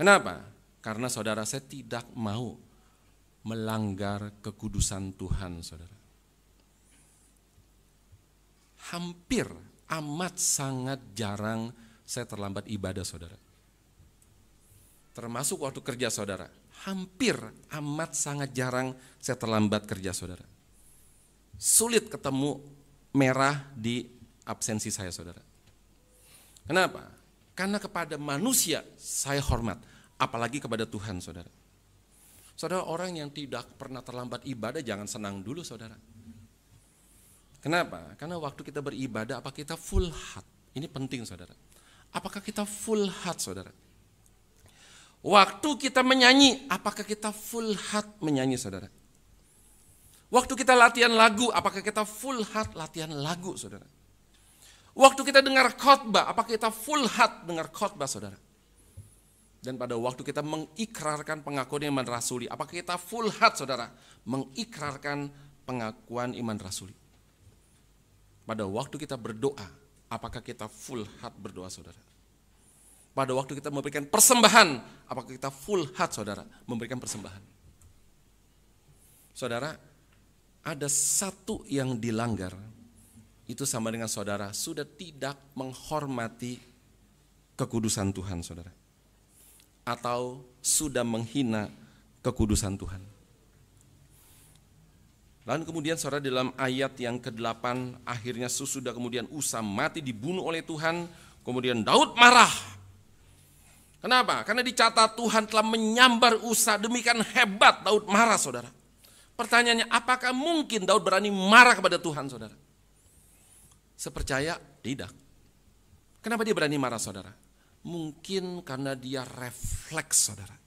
Speaker 1: Kenapa? Karena saudara, saya tidak mau melanggar kekudusan Tuhan, saudara. Hampir amat sangat jarang saya terlambat ibadah, saudara. Termasuk waktu kerja, saudara. Hampir amat sangat jarang saya terlambat kerja, saudara. Sulit ketemu merah di absensi saya, saudara. Kenapa? Karena kepada manusia saya hormat, apalagi kepada Tuhan, saudara. Saudara, orang yang tidak pernah terlambat ibadah jangan senang dulu, saudara. Kenapa? Karena waktu kita beribadah, apa kita full heart? Ini penting, saudara. Apakah kita full heart, saudara? Waktu kita menyanyi, apakah kita full heart menyanyi, saudara? Waktu kita latihan lagu, apakah kita full heart latihan lagu, saudara? Waktu kita dengar khotbah, apakah kita full heart dengar khotbah, saudara? Dan pada waktu kita mengikrarkan pengakuan iman rasuli, apakah kita full heart, saudara, mengikrarkan pengakuan iman rasuli? Pada waktu kita berdoa, apakah kita full heart berdoa, saudara? Pada waktu kita memberikan persembahan, apakah kita full heart, saudara, memberikan persembahan? Saudara, ada satu yang dilanggar, itu sama dengan saudara sudah tidak menghormati kekudusan Tuhan, saudara. Atau sudah menghina kekudusan Tuhan. Lalu kemudian saudara, dalam ayat yang ke-8, akhirnya sesudah kemudian Usa mati dibunuh oleh Tuhan, kemudian Daud marah. Kenapa? Karena dicatat Tuhan telah menyambar Usa, demikian hebat Daud marah, saudara. Pertanyaannya, apakah mungkin Daud berani marah kepada Tuhan, saudara? Saya percaya tidak. Kenapa dia berani marah, saudara? Mungkin karena dia refleks, saudara.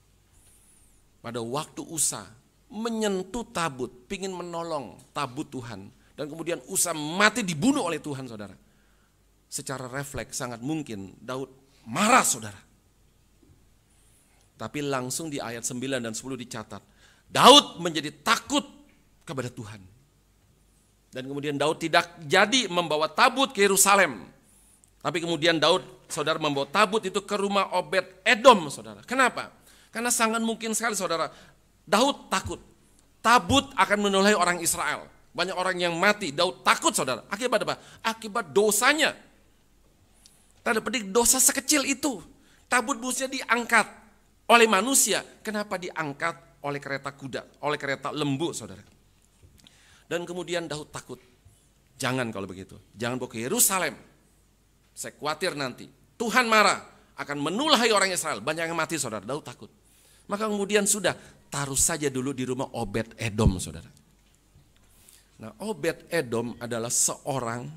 Speaker 1: Pada waktu Usa menyentuh tabut, ingin menolong tabut Tuhan, dan kemudian Usa mati dibunuh oleh Tuhan, saudara. Secara refleks sangat mungkin Daud marah, saudara. Tapi langsung di ayat 9 dan 10 dicatat, Daud menjadi takut kepada Tuhan. Dan kemudian Daud tidak jadi membawa tabut ke Yerusalem. Tapi kemudian Daud, saudara, membawa tabut itu ke rumah Obed Edom, saudara. Kenapa? Karena sangat mungkin sekali saudara, Daud takut. Tabut akan menulai orang Israel. Banyak orang yang mati, Daud takut saudara. Akibat apa? Akibat dosanya. Tanda petik dosa sekecil itu. Tabut busnya diangkat oleh manusia. Kenapa diangkat oleh kereta kuda, oleh kereta lembu saudara. Dan kemudian Daud takut. Jangan kalau begitu, jangan bawa ke Yerusalem. Saya khawatir nanti Tuhan marah, akan menulahi orang Israel. Banyak yang mati saudara, Daud takut. Maka kemudian sudah, taruh saja dulu di rumah Obed Edom saudara. Nah, Obed Edom adalah seorang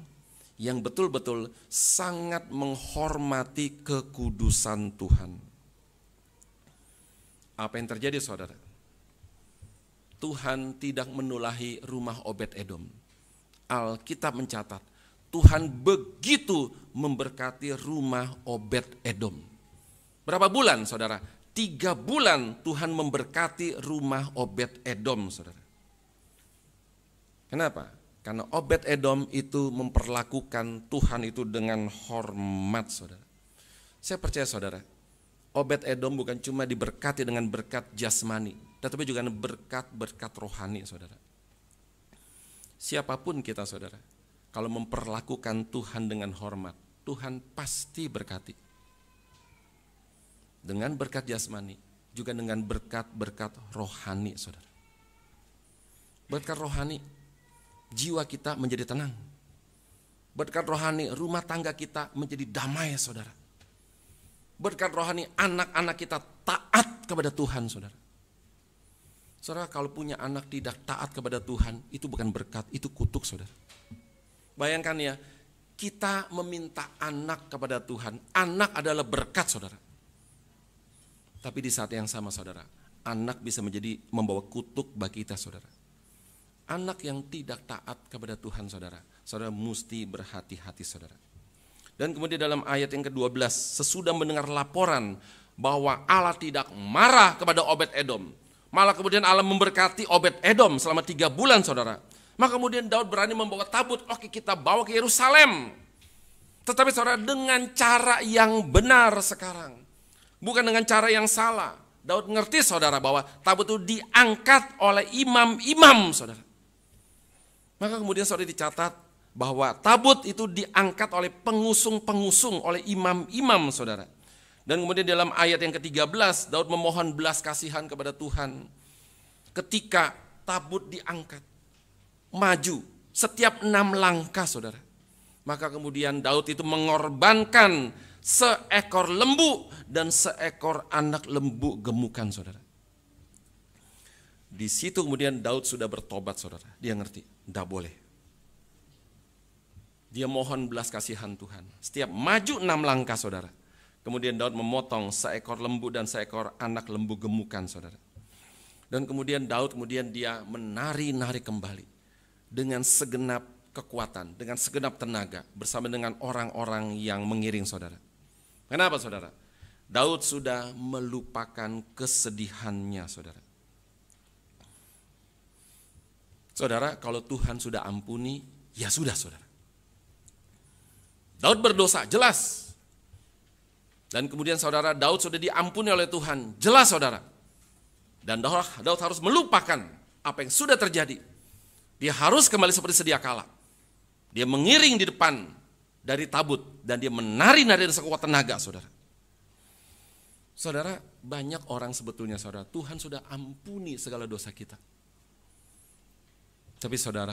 Speaker 1: yang betul-betul sangat menghormati kekudusan Tuhan. Apa yang terjadi saudara? Tuhan tidak menulahi rumah Obed Edom. Alkitab mencatat, Tuhan begitu memberkati rumah Obed Edom. Berapa bulan saudara? 3 bulan Tuhan memberkati rumah Obed Edom saudara. Kenapa? Karena Obed Edom itu memperlakukan Tuhan itu dengan hormat saudara. Saya percaya saudara, Obed Edom bukan cuma diberkati dengan berkat jasmani, tetapi juga berkat-berkat rohani saudara. Siapapun kita saudara, kalau memperlakukan Tuhan dengan hormat, Tuhan pasti berkati. Dengan berkat jasmani, juga dengan berkat-berkat rohani saudara. Berkat rohani, jiwa kita menjadi tenang. Berkat rohani, rumah tangga kita menjadi damai saudara. Berkat rohani, anak-anak kita taat kepada Tuhan saudara. Saudara, kalau punya anak tidak taat kepada Tuhan, itu bukan berkat, itu kutuk saudara. Bayangkan ya, kita meminta anak kepada Tuhan, anak adalah berkat saudara. Tapi di saat yang sama saudara, anak bisa menjadi membawa kutuk bagi kita saudara. Anak yang tidak taat kepada Tuhan saudara, saudara mesti berhati-hati saudara. Dan kemudian dalam ayat yang ke-12, sesudah mendengar laporan bahwa Allah tidak marah kepada Obed Edom, malah kemudian Allah memberkati Obed Edom selama 3 bulan saudara. Maka kemudian Daud berani membawa tabut, oke kita bawa ke Yerusalem. Tetapi saudara dengan cara yang benar sekarang, bukan dengan cara yang salah. Daud ngerti saudara bahwa tabut itu diangkat oleh imam-imam saudara. Maka kemudian saudara dicatat bahwa tabut itu diangkat oleh pengusung-pengusung, oleh imam-imam saudara. Dan kemudian dalam ayat yang ke-13, Daud memohon belas kasihan kepada Tuhan. Ketika tabut diangkat, maju setiap 6 langkah saudara. Maka kemudian Daud itu mengorbankan seekor lembu dan seekor anak lembu gemukan saudara. Di situ kemudian Daud sudah bertobat saudara. Dia ngerti, tidak boleh. Dia mohon belas kasihan Tuhan. Setiap maju 6 langkah saudara. Kemudian Daud memotong seekor lembu dan seekor anak lembu gemukan saudara. Dan kemudian Daud dia menari-nari kembali dengan segenap kekuatan, dengan segenap tenaga bersama dengan orang-orang yang mengiring saudara. Kenapa saudara? Daud sudah melupakan kesedihannya saudara. Saudara, kalau Tuhan sudah ampuni, ya sudah saudara. Daud berdosa, jelas. Dan kemudian saudara, Daud sudah diampuni oleh Tuhan, jelas saudara. Dan Daud harus melupakan apa yang sudah terjadi. Dia harus kembali seperti sedia kala. Dia mengiring di depan dari tabut dan dia menari-nari dengan sekuat tenaga saudara. Saudara, banyak orang sebetulnya saudara, Tuhan sudah ampuni segala dosa kita. Tapi saudara,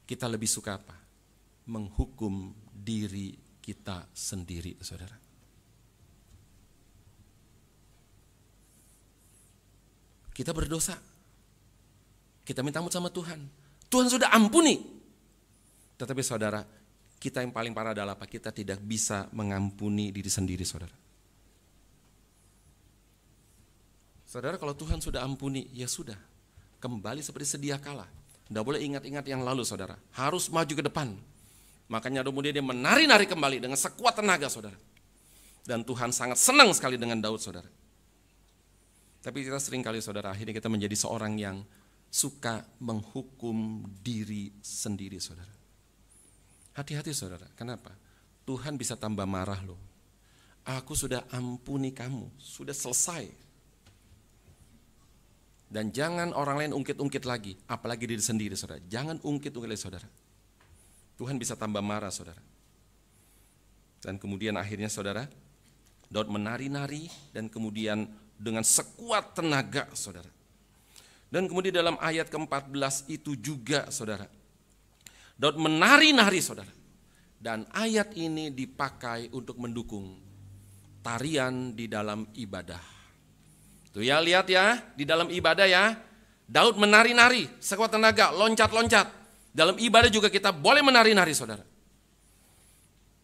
Speaker 1: kita lebih suka apa? Menghukum diri kita sendiri saudara. Kita berdosa, kita minta ampun sama Tuhan. Tuhan sudah ampuni. Tetapi saudara, kita yang paling parah adalah apa? Kita tidak bisa mengampuni diri sendiri saudara. Saudara, kalau Tuhan sudah ampuni, ya sudah. Kembali seperti sedia kala. Tidak boleh ingat-ingat yang lalu saudara. Harus maju ke depan. Makanya kemudian dia menari-nari kembali dengan sekuat tenaga saudara. Dan Tuhan sangat senang sekali dengan Daud saudara. Tapi kita sering kali saudara, akhirnya kita menjadi seorang yang suka menghukum diri sendiri saudara. Hati-hati saudara, kenapa? Tuhan bisa tambah marah loh. Aku sudah ampuni kamu, sudah selesai. Dan jangan orang lain ungkit-ungkit lagi, apalagi diri sendiri, saudara. Jangan ungkit-ungkit lagi, saudara. Tuhan bisa tambah marah, saudara. Dan kemudian akhirnya, saudara, Daud menari-nari dan kemudian dengan sekuat tenaga, saudara. Dan kemudian dalam ayat ke-14 itu juga, saudara, Daud menari-nari, saudara. Dan ayat ini dipakai untuk mendukung tarian di dalam ibadah. Tuh ya, lihat ya, di dalam ibadah ya, Daud menari-nari, sekuat tenaga, loncat-loncat. Dalam ibadah juga kita boleh menari-nari, saudara.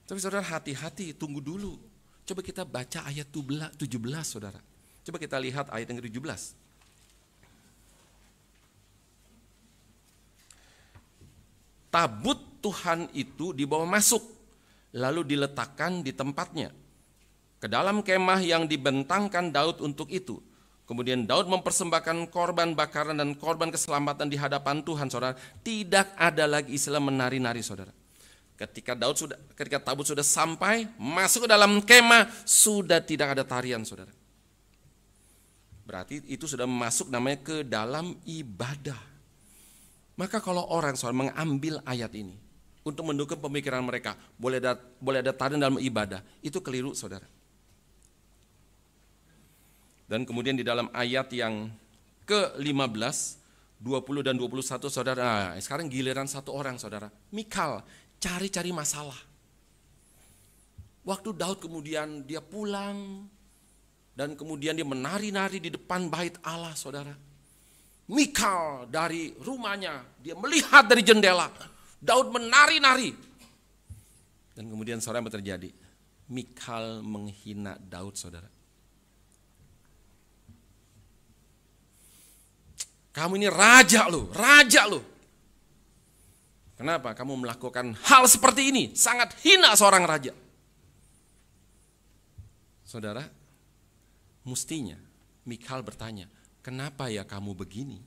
Speaker 1: Tapi saudara, hati-hati, tunggu dulu. Coba kita baca ayat 17, saudara. Coba kita lihat ayat yang ke-17. Tabut Tuhan itu dibawa masuk, lalu diletakkan di tempatnya, ke dalam kemah yang dibentangkan Daud untuk itu. Kemudian Daud mempersembahkan korban bakaran dan korban keselamatan di hadapan Tuhan, saudara. Tidak ada lagi istilah menari-nari, saudara. Ketika tabut sudah sampai, masuk ke dalam kemah, sudah tidak ada tarian, saudara. Berarti itu sudah masuk namanya ke dalam ibadah. Maka kalau orang saudara mengambil ayat ini untuk mendukung pemikiran mereka, boleh ada tarian dalam ibadah, itu keliru, saudara. Dan kemudian di dalam ayat yang ke-15, 20 dan 21, saudara, sekarang giliran satu orang, saudara, Mikal, cari-cari masalah. Waktu Daud kemudian dia pulang dan kemudian dia menari-nari di depan bait Allah, saudara. Mikal dari rumahnya, dia melihat dari jendela, Daud menari-nari. Dan kemudian saudara, apa terjadi? Mikal menghina Daud, saudara. Kamu ini raja loh, raja loh. Kenapa kamu melakukan hal seperti ini? Sangat hina seorang raja. Saudara, mestinya Mikal bertanya, kenapa ya kamu begini?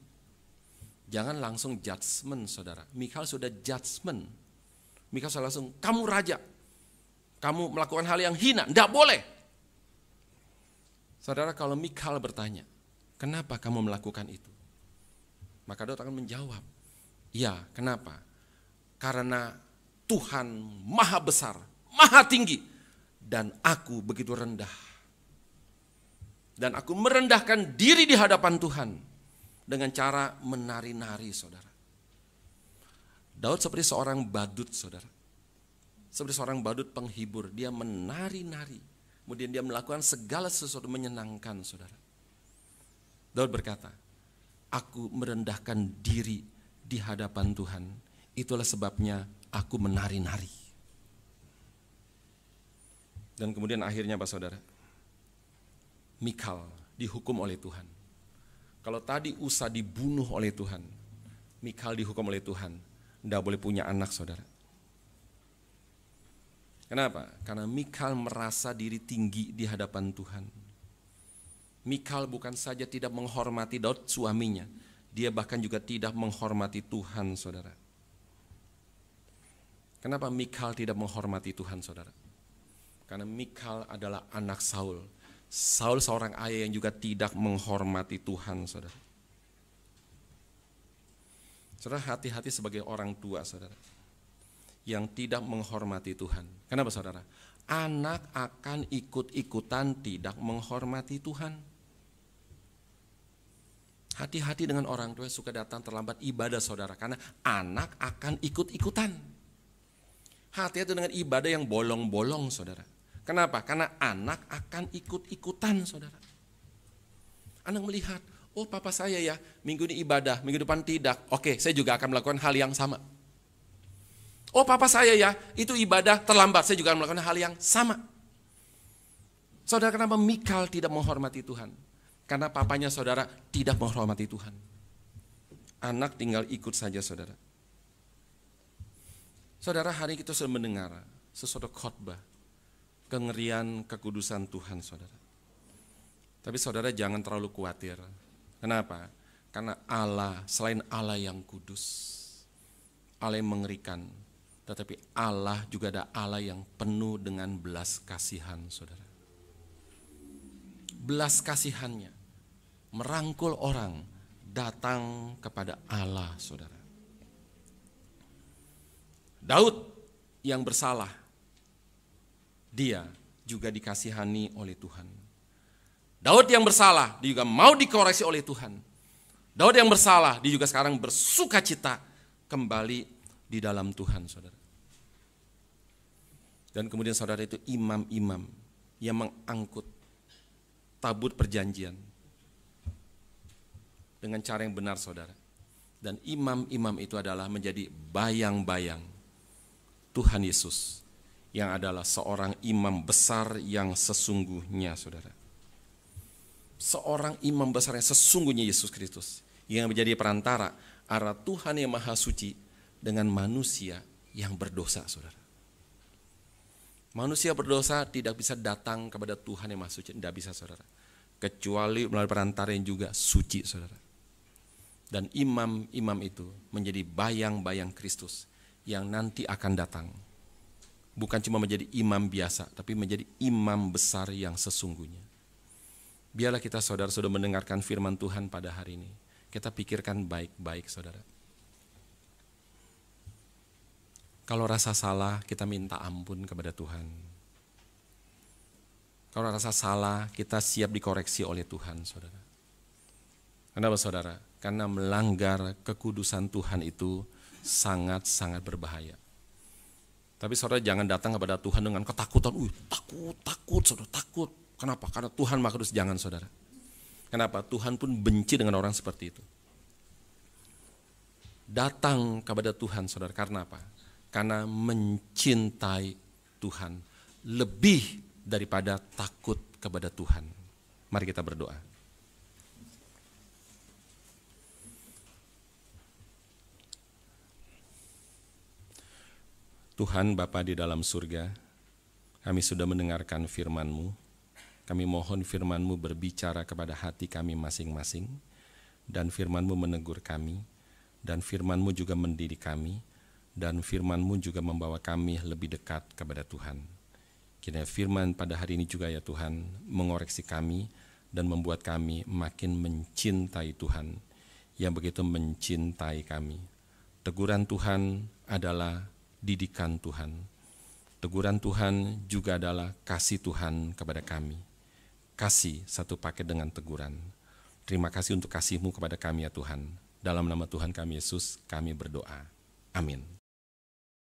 Speaker 1: Jangan langsung judgment, saudara. Mikal sudah judgment. Mikal sudah langsung, kamu raja. Kamu melakukan hal yang hina, tidak boleh. Saudara, kalau Mikal bertanya, kenapa kamu melakukan itu? Maka Daud akan menjawab, ya, kenapa? Karena Tuhan maha besar, maha tinggi, dan aku begitu rendah. Dan aku merendahkan diri di hadapan Tuhan dengan cara menari-nari, saudara. Daud seperti seorang badut, saudara. Seperti seorang badut penghibur, dia menari-nari. Kemudian dia melakukan segala sesuatu menyenangkan, saudara. Daud berkata, aku merendahkan diri di hadapan Tuhan. Itulah sebabnya aku menari-nari. Dan kemudian akhirnya apa, saudara? Mikal dihukum oleh Tuhan. Kalau tadi Usa dibunuh oleh Tuhan, Mikal dihukum oleh Tuhan. Tidak boleh punya anak, saudara. Kenapa? Karena Mikal merasa diri tinggi di hadapan Tuhan. Mikal bukan saja tidak menghormati Daud suaminya, dia bahkan juga tidak menghormati Tuhan, saudara. Kenapa Mikal tidak menghormati Tuhan, saudara? Karena Mikal adalah anak Saul. Saul seorang ayah yang juga tidak menghormati Tuhan, saudara. Saudara, hati-hati sebagai orang tua, saudara, yang tidak menghormati Tuhan. Kenapa, saudara? Anak akan ikut-ikutan tidak menghormati Tuhan. Hati-hati dengan orang tua yang suka datang terlambat ibadah, saudara, karena anak akan ikut-ikutan. Hati-hati dengan ibadah yang bolong-bolong, saudara. Kenapa? Karena anak akan ikut-ikutan, saudara. Anak melihat, oh papa saya ya minggu ini ibadah, minggu depan tidak. Oke, saya juga akan melakukan hal yang sama. Oh papa saya ya itu ibadah terlambat, saya juga akan melakukan hal yang sama. Saudara, kenapa Mikal tidak menghormati Tuhan? Karena papanya saudara tidak menghormati Tuhan. Anak tinggal ikut saja, saudara. Saudara, hari kita sudah mendengar sesuatu khotbah kengerian kekudusan Tuhan, saudara. Tapi saudara jangan terlalu khawatir. Kenapa? Karena Allah, selain Allah yang kudus, Allah yang mengerikan, tetapi Allah juga ada Allah yang penuh dengan belas kasihan, saudara. belas kasihannya merangkul orang datang kepada Allah, saudara. Daud yang bersalah, dia juga dikasihani oleh Tuhan. Daud yang bersalah, dia juga mau dikoreksi oleh Tuhan. Daud yang bersalah, dia juga sekarang bersuka cita kembali di dalam Tuhan, saudara. Dan kemudian saudara, itu imam-imam yang mengangkut tabut perjanjian dengan cara yang benar, saudara. Dan imam-imam itu adalah menjadi bayang-bayang Tuhan Yesus yang adalah seorang imam besar yang sesungguhnya, saudara. Seorang imam besar yang sesungguhnya Yesus Kristus yang menjadi perantara antara Tuhan yang Maha Suci dengan manusia yang berdosa, saudara. Manusia berdosa tidak bisa datang kepada Tuhan yang Maha Suci, tidak bisa, saudara. Kecuali melalui perantara yang juga suci, saudara. Dan imam-imam itu menjadi bayang-bayang Kristus yang nanti akan datang. Bukan cuma menjadi imam biasa, tapi menjadi imam besar yang sesungguhnya. Biarlah kita, saudara, sudah mendengarkan firman Tuhan pada hari ini. Kita pikirkan baik-baik, saudara. Kalau rasa salah, kita minta ampun kepada Tuhan. Kalau rasa salah, kita siap dikoreksi oleh Tuhan, saudara. Kenapa, saudara? Karena melanggar kekudusan Tuhan itu sangat-sangat berbahaya. Tapi saudara, jangan datang kepada Tuhan dengan ketakutan. Takut, saudara, takut. Kenapa? Karena Tuhan Maha Kudus. Jangan, saudara. Kenapa? Tuhan pun benci dengan orang seperti itu. Datang kepada Tuhan, saudara, karena apa? Karena mencintai Tuhan lebih daripada takut kepada Tuhan. Mari kita berdoa. Tuhan Bapa di dalam surga, kami sudah mendengarkan firman-Mu. Kami mohon firman-Mu berbicara kepada hati kami masing-masing, dan firman-Mu menegur kami, dan firman-Mu juga mendidik kami, dan firman-Mu juga membawa kami lebih dekat kepada Tuhan. Kiranya firman pada hari ini juga, ya Tuhan, mengoreksi kami dan membuat kami makin mencintai Tuhan yang begitu mencintai kami. Teguran Tuhan adalah didikan Tuhan. Teguran Tuhan juga adalah kasih Tuhan kepada kami. Kasih satu paket dengan teguran. Terima kasih untuk kasih-Mu kepada kami, ya Tuhan. Dalam nama Tuhan kami Yesus, kami berdoa. Amin.